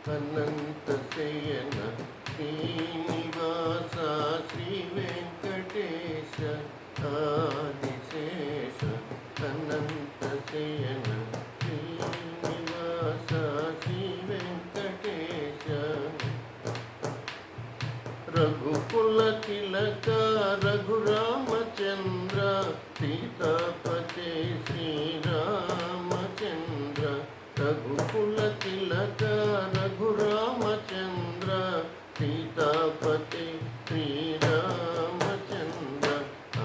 అనంత శయన శ్రీనివాస శ్రీ వెంకటేశ ఆదిశేష అనంత శయన శ్రీనివాస శ్రీ వెంకటేశ రఘుకుల తిలక రఘురామచంద్ర సీతాపతే శ్రీరామచంద్ర రఘుకుల తిలక రఘురామచంద్ర సీతాపతే శ్రీరామచంద్ర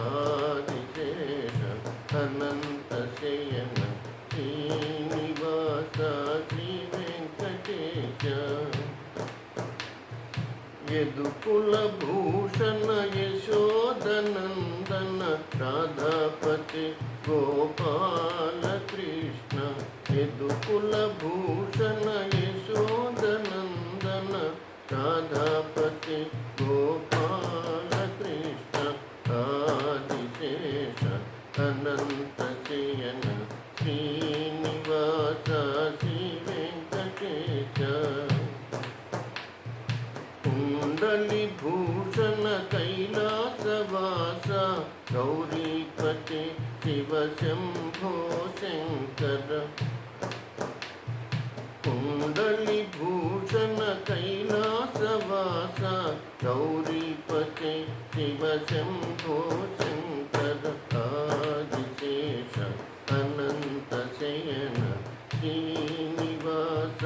ఆదిశేష అనంత శయన శ్రీనివాస శ్రీ వెంకటేశ యదుకుల భూషణ యశోదనందన రాధాపతి గోపాల కృష్ణ యదుకుల భూషణ యశోదనందన రాధాపతి గోపాల కృష్ణ ఆదిశేష అనంత శయన శ్రీనివాస శ్రీ వెంకటేశ కుండలి భూషణ కైలాసవాస గౌరీపతి శివ శంభో శంకర కుండలి భూషణ కైలాసవాస గౌరీపతి శివ శంభో శంకర ఆదిశేష అనంత శయన శ్రీనివాస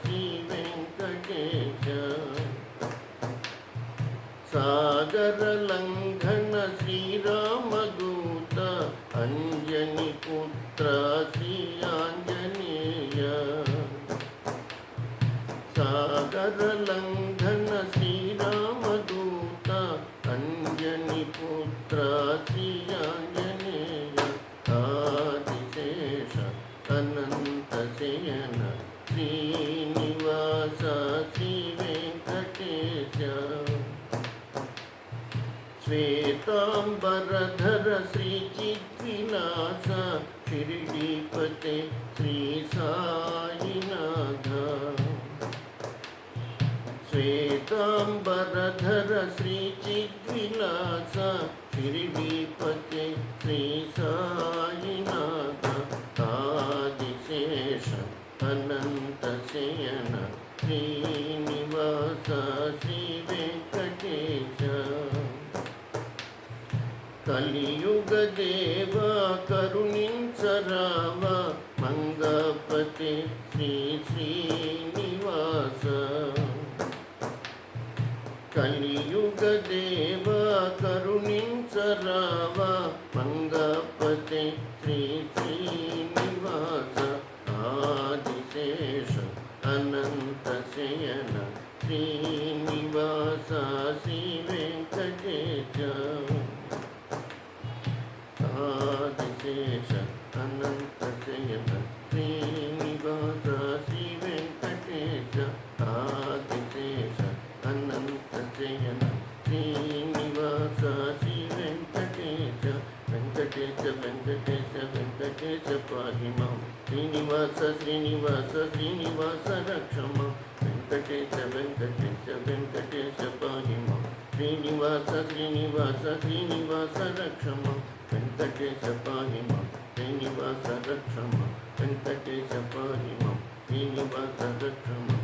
శ్రీ వెంకటేశ సాగర లంఘన శ్రీరామదూత అంజని పుత్ర శ్రీ ఆంజనేయ సాగర లంఘన శ్రీరామదూత అంజని పుత్ర శ్రీ ఆంజనేయ ఆదిశేష అనంత శయన శ్రీనివాస శ్రీ వెంకటేశ శ్వేతాంబరధర శ్రీ చిద్విలాస షిరిడీపతే శ్రీ సాయినాథ శ్వేతాంబరధర శ్రీ చిద్విలాస షిరిడీపతే శ్రీ సాయినాథ ఆదిశేష అనంత శయన శ్రీనివాస శ్రీ వెంకటేశ కలియుగ దేవ కరుణించరావ మంగపతి శ్రీ శ్రీనివాస కలియుగ దేవ కరుణించరావ మంగపతి శ్రీ శ్రీనివాస ఆదిశేష అనంత శయన శ్రీనివాస శ్రీ వెంకటేశ ఆదిశేష అనంత శయన శ్రీనివాస శ్రీ వెంకటేశ ఆదిశేష అనంత శయన శ్రీనివాస శ్రీ వెంకటేశ వెంకటేశ వెంకటేశ వెంకటేశ పాహి మాం శ్రీనివాస శ్రీనివాస శ్రీనివాస రక్ష మాం వెంకటేశ వెంకటేశ వెంకటేశ పాహి మాం శ్రీనివాస శ్రీనివాస శ్రీనివాస రక్ష మాం వెంకటేశ పాహి మాం శ్రీనివాస రక్ష మాం వెంకటేశ పాహి మాం శ్రీనివాస రక్ష మాం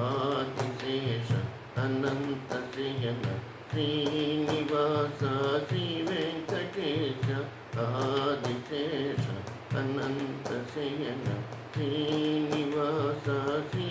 ఆదిశేష అనంత శయన శ్రీనివాస శ్రీ వెంకటేశ ఆదిశేష అనంత శయన శ్రీనివాస శ్రీ